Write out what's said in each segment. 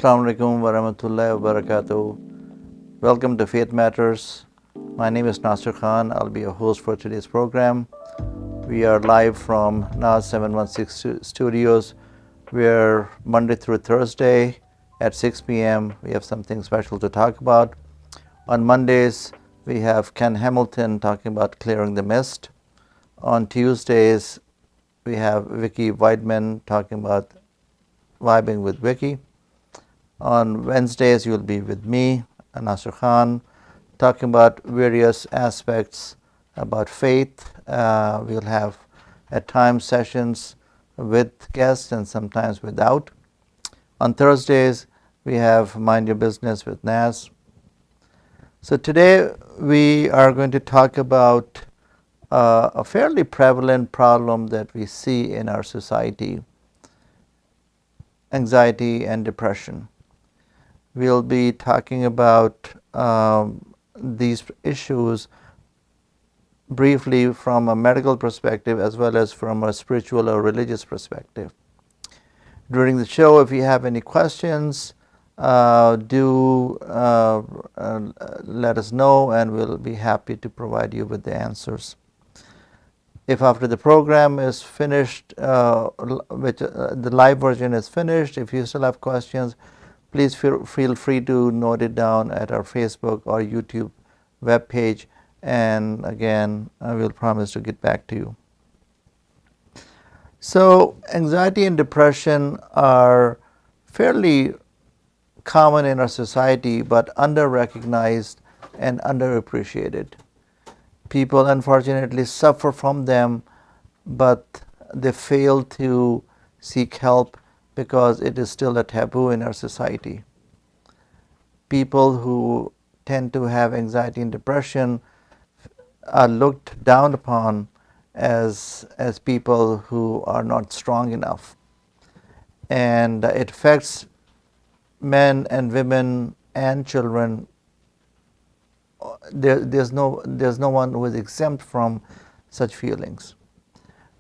Assalamu alaikum wa rahmatullahi wa barakatuh. Welcome to Faith Matters. My name is Nasir Khan. I'll be your host for today's program. We are live from NAS 716 Studios. We're Monday through Thursday at 6 p.m. We have something special to talk about. On Mondays, we have Ken Hamilton talking about clearing the mist. On Tuesdays, we have Vicky Weidman talking about vibing with Vicky. On Wednesdays, you'll be with me, Nasir Khan, talking about various aspects about faith. We'll have at times sessions with guests and sometimes without. On Thursdays, we have Mind Your Business with Nas. So today we are going to talk about a fairly prevalent problem that we see in our society: anxiety and depression. We'll be talking about these issues briefly from a medical perspective as well as from a spiritual or religious perspective. During the show, if you have any questions, do let us know, and we'll be happy to provide you with the answers. If after the program is finished, the live version is finished, if you still have questions, please feel free to note it down at our Facebook or YouTube webpage, and again, I will promise to get back to you. So, anxiety and depression are fairly common in our society, but under-recognized and underappreciated. People unfortunately suffer from them, but they fail to seek help because it is still a taboo in our society. People who tend to have anxiety and depression are looked down upon as people who are not strong enough, and it affects men and women and children. There's no one who is exempt from such feelings.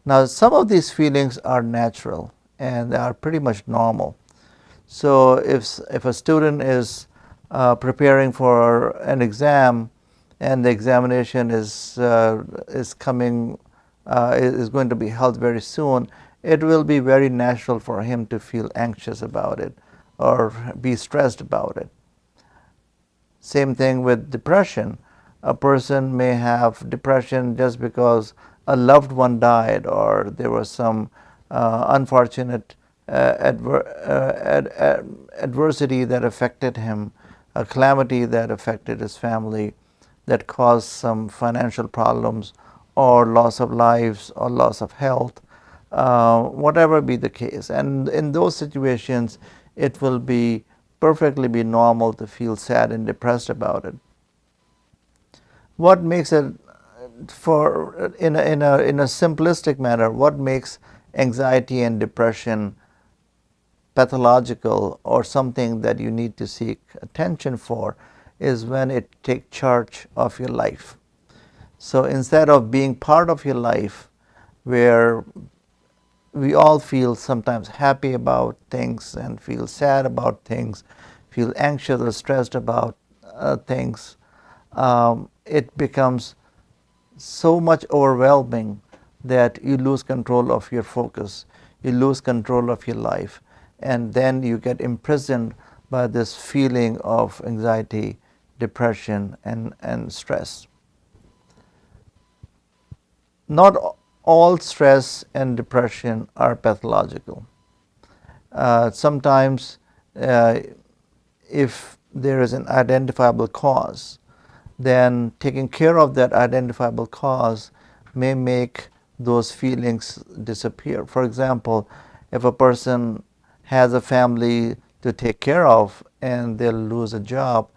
Now, some of these feelings are natural and they are pretty much normal. So if a student is preparing for an exam and the examination is going to be held very soon, it will be very natural for him to feel anxious about it or be stressed about it. Same thing with depression. A person may have depression just because a loved one died, or there was some unfortunate adversity that affected him, a calamity that affected his family, that caused some financial problems or loss of lives or loss of health, whatever be the case. And in those situations, it will be perfectly normal to feel sad and depressed about it. What makes it, in a simplistic manner, what makes anxiety and depression pathological or something that you need to seek attention for is when it takes charge of your life. So instead of being part of your life, where we all feel sometimes happy about things and feel sad about things, feel anxious or stressed about things, it becomes so much overwhelming that you lose control of your focus, you lose control of your life, and then you get imprisoned by this feeling of anxiety, depression, and stress. Not all stress and depression are pathological. Sometimes if there is an identifiable cause, then taking care of that identifiable cause may make those feelings disappear. For example, if a person has a family to take care of and they'll lose a job,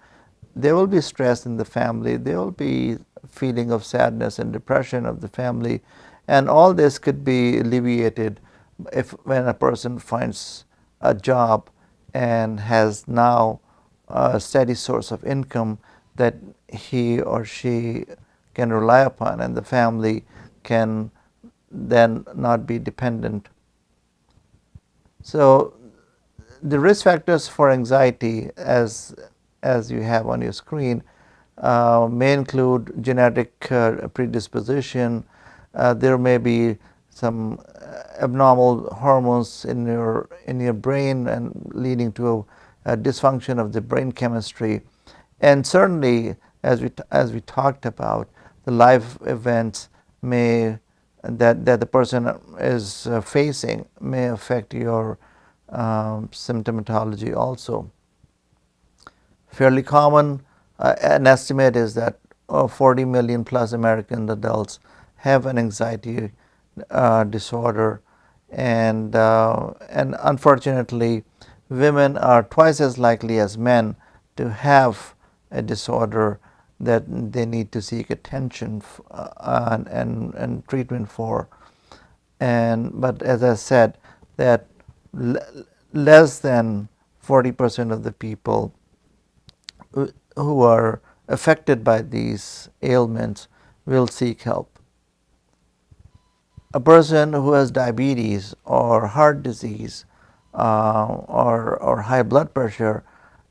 there will be stress in the family, there will be feeling of sadness and depression of the family, and all this could be alleviated when a person finds a job and has now a steady source of income that he or she can rely upon, and the family can then not be dependent. So the risk factors for anxiety, as you have on your screen, may include genetic predisposition. There may be some abnormal hormones in your brain and leading to a dysfunction of the brain chemistry, and certainly, as we talked about, the life events may that the person is facing may affect your symptomatology also. Fairly common, an estimate is that 40 million plus American adults have an anxiety disorder, and unfortunately, women are twice as likely as men to have a disorder that they need to seek attention and treatment for. But as I said, that less than 40% of the people who are affected by these ailments will seek help. A person who has diabetes or heart disease or high blood pressure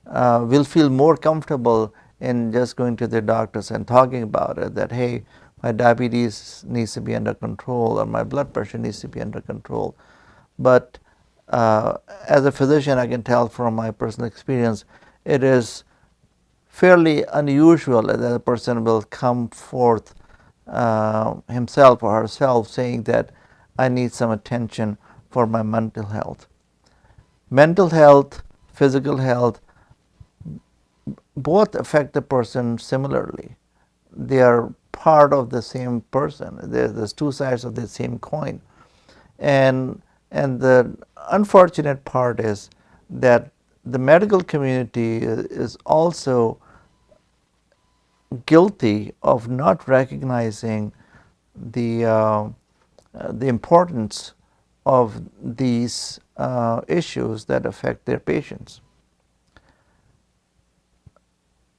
will feel more comfortable in just going to their doctors and talking about it, that hey, my diabetes needs to be under control or my blood pressure needs to be under control. But as a physician, I can tell from my personal experience, it is fairly unusual that a person will come forth himself or herself saying that I need some attention for my mental health. Mental health, physical health, both affect the person similarly. They are part of the same person. There's two sides of the same coin. And the unfortunate part is that the medical community is also guilty of not recognizing the importance of these issues that affect their patients.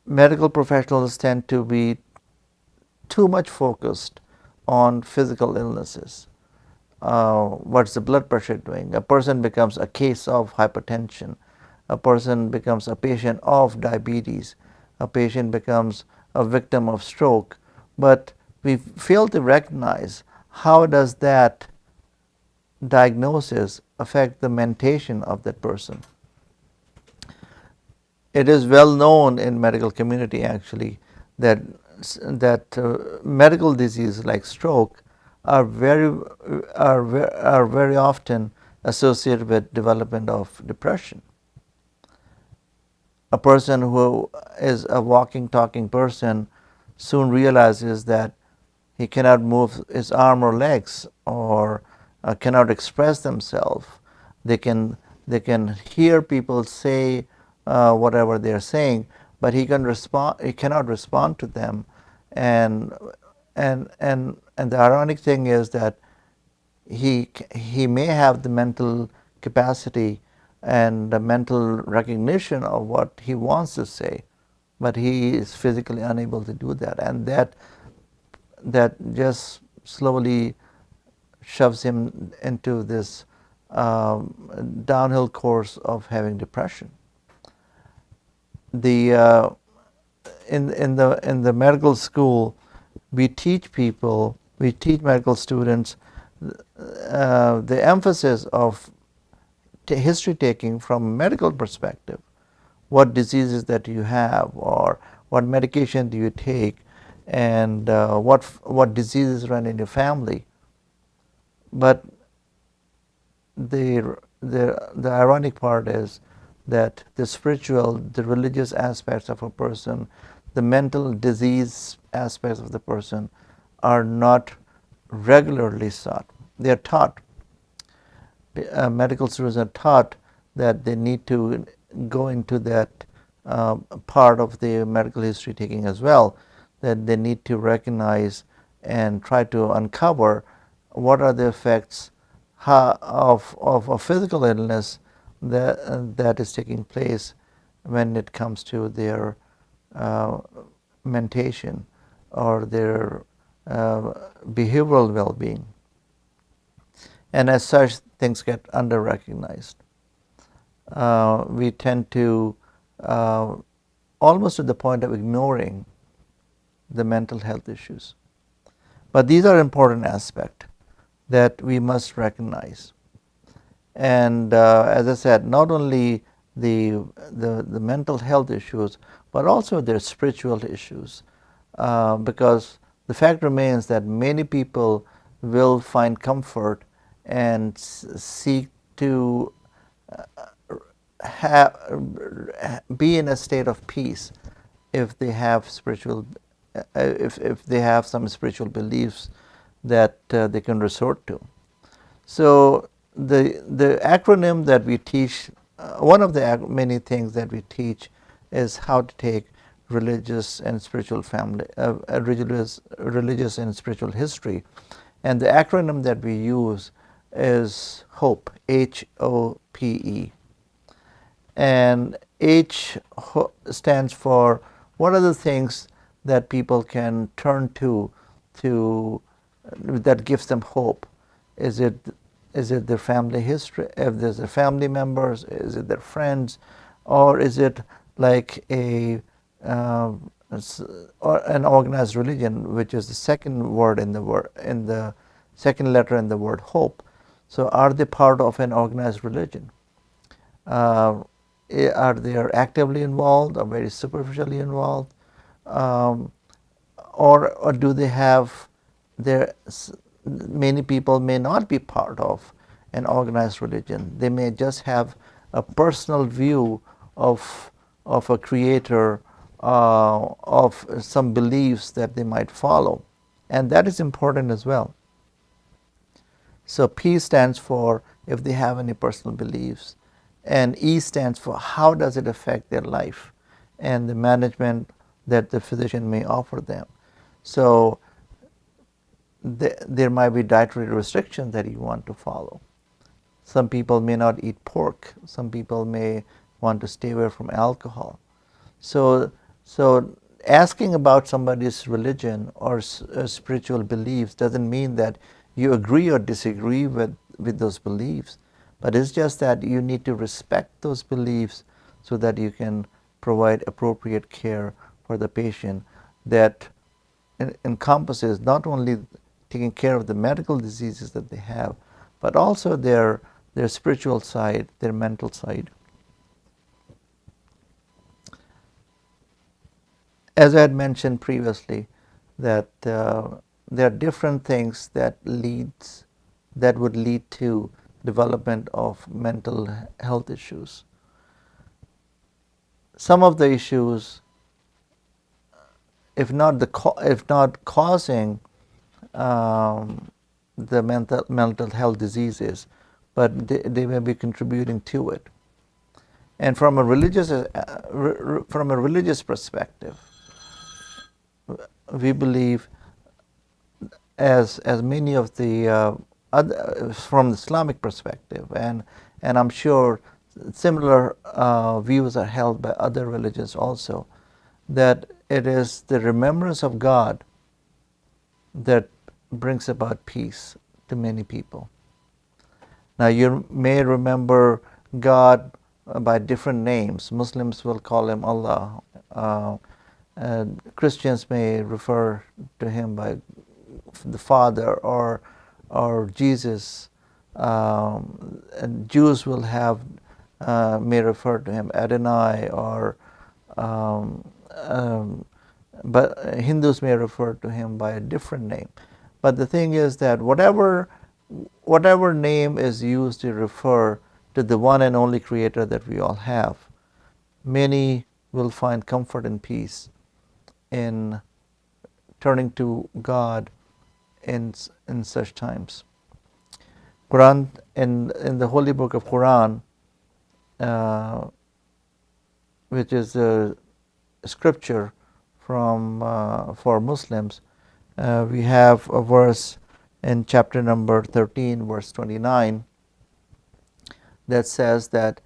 Medical professionals tend to be too much focused on physical illnesses. What's the blood pressure doing? A person becomes a case of hypertension. A person becomes a patient of diabetes. A patient becomes a victim of stroke. But we fail to recognize how does that diagnosis affect the mentation of that person. It is well known in medical community actually that medical diseases like stroke are very often associated with development of depression. A person who is a walking, talking person soon realizes that he cannot move his arm or legs or cannot express themselves. They can hear people say whatever they are saying, but he cannot respond to them. And the ironic thing is that he may have the mental capacity and the mental recognition of what he wants to say, but he is physically unable to do that, and that just slowly shoves him into this downhill course of having depression. In the medical school, we teach medical students the emphasis of history taking from a medical perspective. What diseases that you have, or what medication do you take, and what diseases run in your family. But the ironic part is that the spiritual, the religious aspects of a person, the mental disease aspects of the person are not regularly sought. They are taught. Medical students are taught that they need to go into that part of the medical history taking as well, that they need to recognize and try to uncover what are the effects of a physical illness that is taking place when it comes to their mentation or their behavioral well-being. And as such, things get under-recognized. we tend to almost to the point of ignoring the mental health issues. But these are important aspects that we must recognize. And as I said, not only the mental health issues, but also their spiritual issues, because the fact remains that many people will find comfort and seek to be in a state of peace if they have if they have some spiritual beliefs that they can resort to. So the acronym that we teach, one of the many things that we teach is how to take religious and spiritual family, religious and spiritual history, and the acronym that we use is HOPE, HOPE, and H stands for what are the things that people can turn to that gives them hope. Is it their family history? If there's a family members, is it their friends, or is it like or an organized religion, which is the second word in the second letter in the word hope? So, are they part of an organized religion? Are they actively involved or very superficially involved, or do they have their many people may not be part of an organized religion. They may just have a personal view of a creator, of some beliefs that they might follow, and that is important as well. So P stands for if they have any personal beliefs, and E stands for how does it affect their life and the management that the physician may offer them. So there might be dietary restrictions that you want to follow. Some people may not eat pork. Some people may want to stay away from alcohol. So asking about somebody's religion or spiritual beliefs doesn't mean that you agree or disagree with those beliefs, but it's just that you need to respect those beliefs so that you can provide appropriate care for the patient that encompasses not only taking care of the medical diseases that they have, but also their spiritual side, their mental side. As I had mentioned previously, that there are different things that would lead to development of mental health issues. Some of the issues, if not causing the mental health diseases, but they may be contributing to it. And from a religious perspective, we believe, as many of the from the Islamic perspective, and I'm sure similar views are held by other religions also, that it is the remembrance of God that brings about peace to many people. Now, you may remember God by different names. Muslims will call him Allah. Christians may refer to him by the Father or Jesus. And Jews will have may refer to him Adonai, or but Hindus may refer to him by a different name. But the thing is that whatever name is used to refer to the one and only Creator that we all have, many will find comfort and peace in turning to God in such times. Quran, in the holy book of Quran, which is a scripture from for Muslims, we have a verse in chapter number 13, verse 29, that says that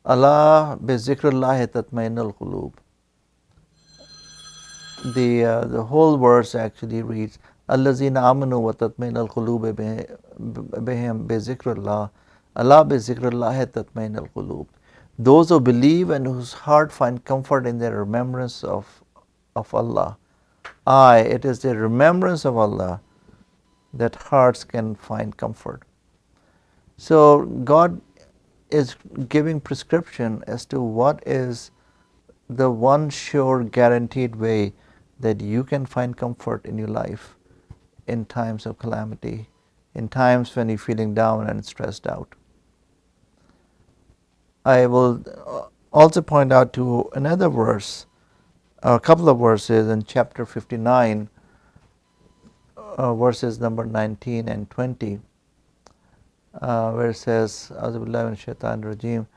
Allah bi zikrillahi tatma'innul qulub. The whole verse actually reads Allazina amanu wa tatma'innul qulub bihim bi zikrillah. Allah bi zikrillahi tatmain al qulub. Those who believe and whose heart find comfort in their remembrance of Allah. It is the remembrance of Allah that hearts can find comfort. So God is giving prescription as to what is the one sure guaranteed way that you can find comfort in your life in times of calamity, in times when you're feeling down and stressed out. I will also point out to another verse, a couple of verses in chapter 59, verses number 19 and 20, where it says, Auzubillahi minash shaitanir rajim,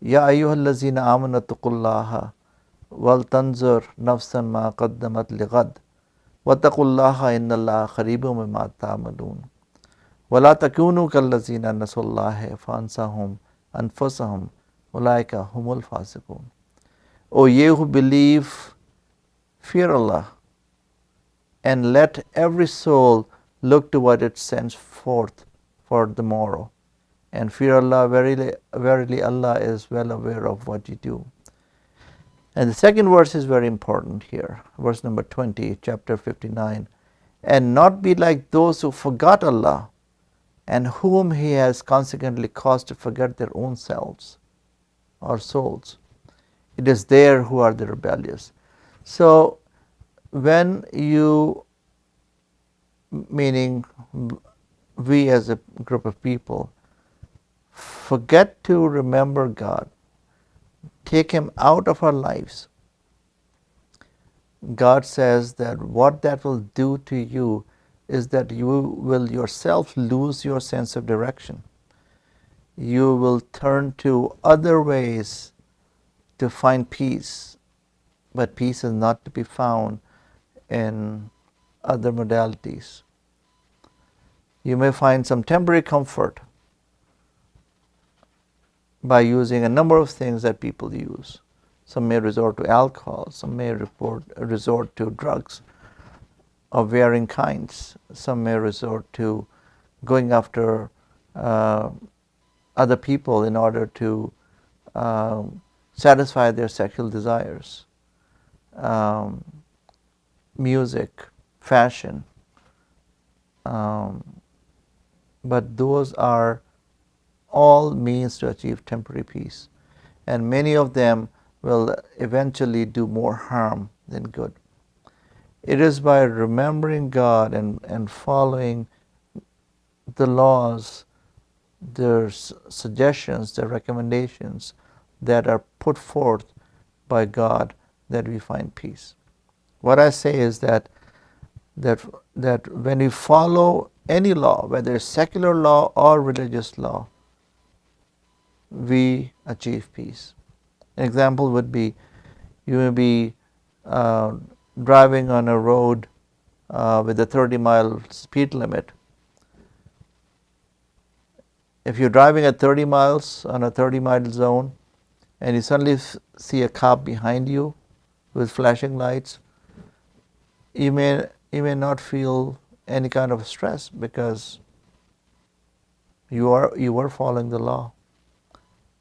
Ya ayyuhallazina amanu taqullaha wal tanzur nafsan ma qaddamat lighad wattaqullaha innallaha qareebun mimma ta'malun wala takunu kallazina nasullaha fansahum anfusahum ulaika humul fasiqun. O ye who believe, fear Allah, and let every soul look to what it sends forth for the morrow. And fear Allah, verily Allah is well aware of what you do. And the second verse is very important here, verse number 20, chapter 59. And not be like those who forgot Allah and whom He has consequently caused to forget their own selves or souls. It is they who are the rebellious. So when you, meaning we as a group of people, forget to remember God, take Him out of our lives, God says that what that will do to you is that you will yourself lose your sense of direction. You will turn to other ways to find peace, but peace is not to be found in other modalities. You may find some temporary comfort by using a number of things that people use. Some may resort to alcohol, some may resort to drugs of varying kinds, some may resort to going after other people in order to satisfy their sexual desires. Music, fashion, but those are all means to achieve temporary peace, and many of them will eventually do more harm than good. It is by remembering God and following the laws, their suggestions, their recommendations that are put forth by God that we find peace. What I say is that when we follow any law, whether it's secular law or religious law, we achieve peace. An example would be, you may be driving on a road with a 30-mile speed limit. If you're driving at 30 miles on a 30-mile zone and you suddenly see a cop behind you with flashing lights, you may not feel any kind of stress because you are following the law.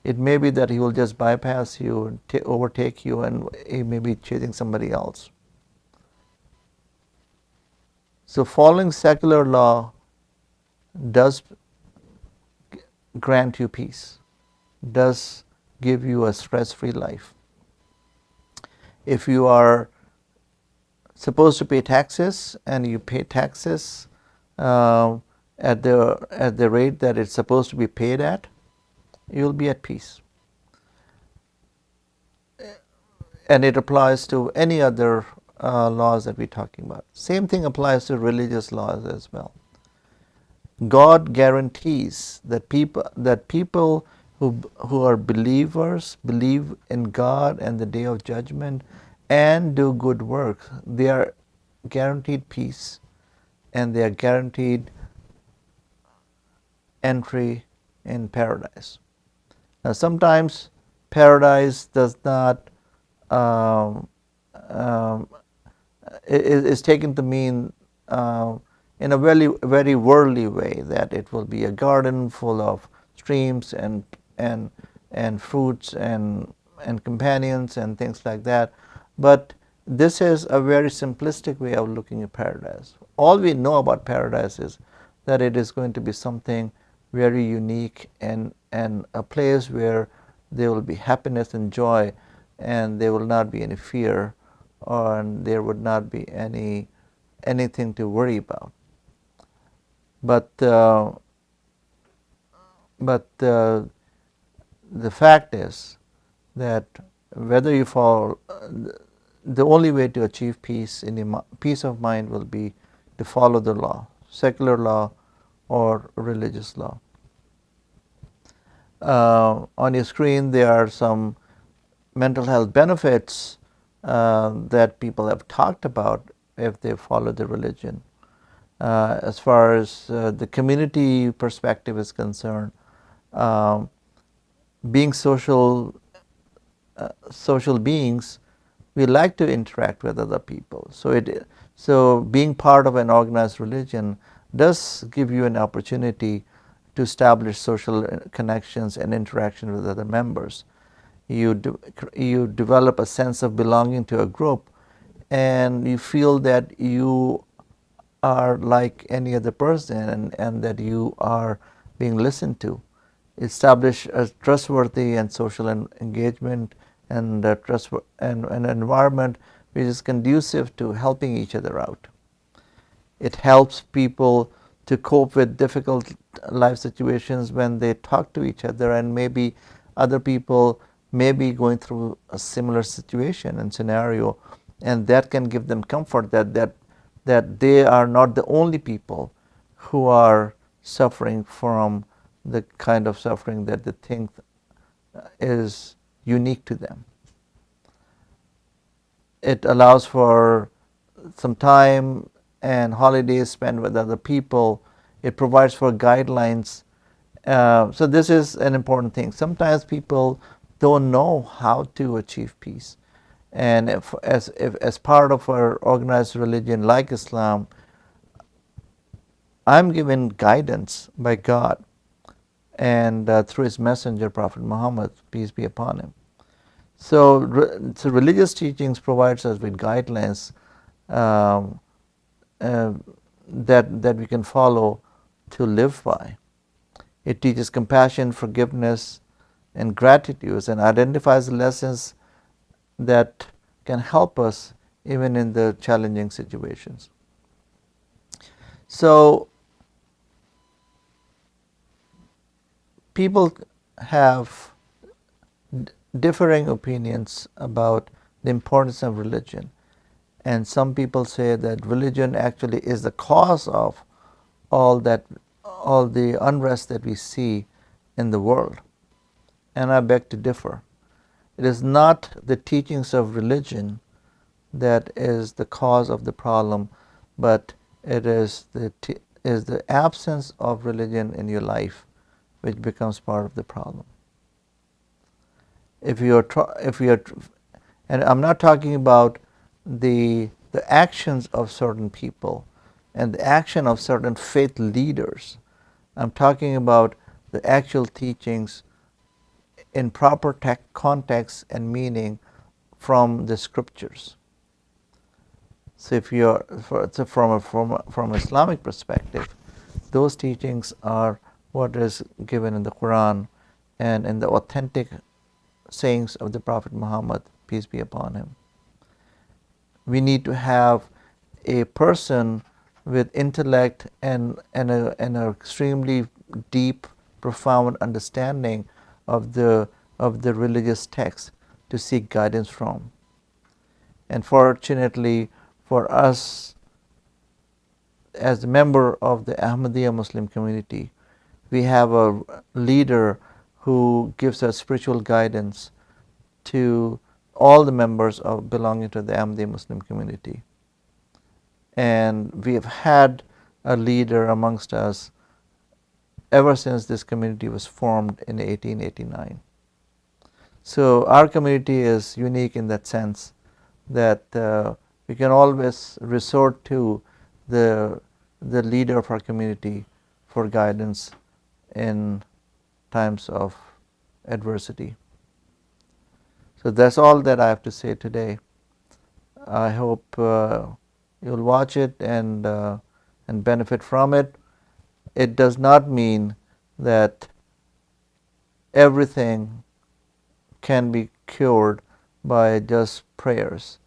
It may be that he will just bypass you and overtake you, and he may be chasing somebody else. So following secular law does grant you peace, does give you a stress-free life. If you are supposed to pay taxes and you pay taxes at the rate that it's supposed to be paid at, you'll be at peace. And it applies to any other laws that we're talking about. Same thing applies to religious laws as well. God guarantees that people who are believers, believe in God and the day of judgment, and do good work, they are guaranteed peace, and they are guaranteed entry in paradise. Now, sometimes paradise does not is taken to mean in a very, very worldly way, that it will be a garden full of streams and and fruits and companions and things like that. But this is a very simplistic way of looking at paradise. All we know about paradise is that it is going to be something very unique and a place where there will be happiness and joy, and there will not be any fear, or there would not be anything to worry about. But the fact is that whether you fall, the only way to achieve peace in your peace of mind will be to follow the law, secular law or religious law. On your screen there are some mental health benefits that people have talked about if they follow the religion. As far as the community perspective is concerned, being social beings, we like to interact with other people. So being part of an organized religion does give you an opportunity to establish social connections and interaction with other members. You develop a sense of belonging to a group, and you feel that you are like any other person, and that you are being listened to. Establish a trustworthy and social engagement, and an environment which is conducive to helping each other out. It helps people to cope with difficult life situations when they talk to each other, and maybe other people may be going through a similar situation and scenario, and that can give them comfort that they are not the only people who are suffering from the kind of suffering that they think is unique to them. It allows for some time and holidays spent with other people. It provides for guidelines. So this is an important thing. Sometimes people don't know how to achieve peace, and as part of our organized religion like Islam, I'm given guidance by God and through His messenger, Prophet Muhammad, peace be upon him. So religious teachings provides us with guidelines that we can follow to live by. It teaches compassion, forgiveness, and gratitude, and identifies lessons that can help us even in the challenging situations. So people have differing opinions about the importance of religion, and some people say that religion actually is the cause of all the unrest that we see in the world, and I beg to differ. It is not the teachings of religion that is the cause of the problem, but it is the absence of religion in your life which becomes part of the problem. If you are, and I'm not talking about the actions of certain people and the action of certain faith leaders. I'm talking about the actual teachings in proper context and meaning from the scriptures. So if you are from Islamic perspective, those teachings are what is given in the Quran and in the authentic sayings of the Prophet Muhammad, peace be upon him. We need to have a person with intellect and an extremely deep, profound understanding of the religious text to seek guidance from. And fortunately for us, as a member of the Ahmadiyya Muslim community, we have a leader who gives us spiritual guidance to all the members of belonging to the Ahmadiyya Muslim community. And we have had a leader amongst us ever since this community was formed in 1889. So our community is unique in that sense that we can always resort to the leader of our community for guidance in times of adversity. So that's all that I have to say today. I hope you'll watch it and benefit from it. It does not mean that everything can be cured by just prayers.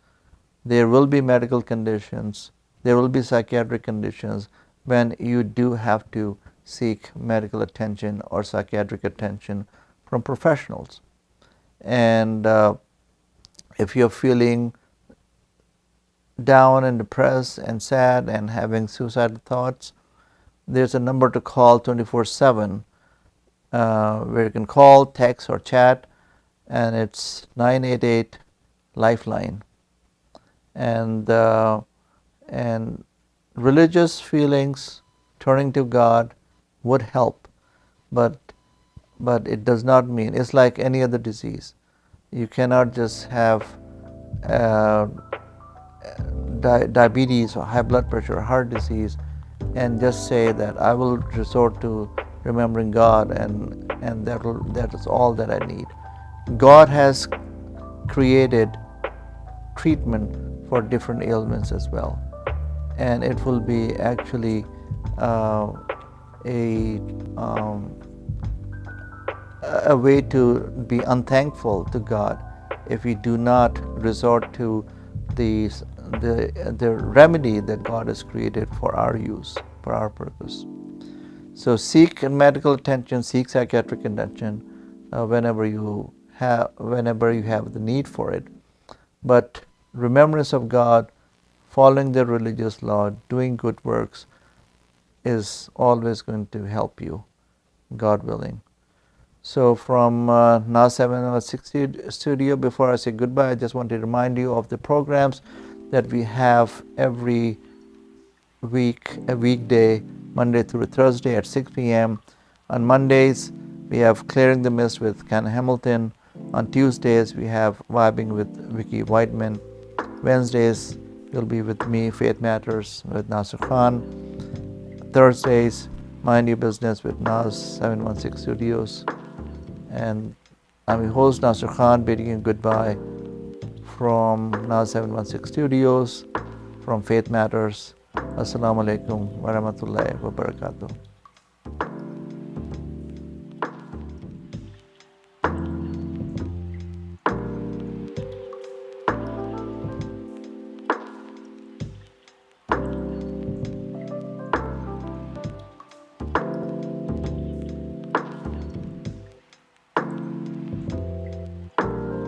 There will be medical conditions, there will be psychiatric conditions when you do have to seek medical attention or psychiatric attention from professionals. And if you're feeling down and depressed and sad and having suicidal thoughts, there's a number to call 24/7 where you can call, text, or chat, and it's 988 Lifeline. And religious feelings, turning to God, would help, but it does not mean it's like any other disease. You cannot just have diabetes or high blood pressure or heart disease and just say that I will resort to remembering God and that is all that I need. God has created treatment for different ailments as well, and it will be actually a way to be unthankful to God if we do not resort to the remedy that God has created for our use, for our purpose. So seek medical attention, seek psychiatric attention whenever you have the need for it. But remembrance of God, following the religious law, doing good works is always going to help you, God willing. So from Nas 716 studio, before I say goodbye, I just want to remind you of the programs that we have every week, a weekday, Monday through Thursday at 6 p.m. On Mondays, we have Clearing the Mist with Ken Hamilton. On Tuesdays, we have Vibing with Vicky Whiteman. Wednesdays, you'll be with me, Faith Matters with Nasir Khan. Thursdays, Mind Your Business with Nas 716 Studios. And I'm your host, Nasir Khan, bidding you goodbye from Nas 716 Studios, from Faith Matters. Assalamu alaikum wa rahmatullahi wa barakatuh.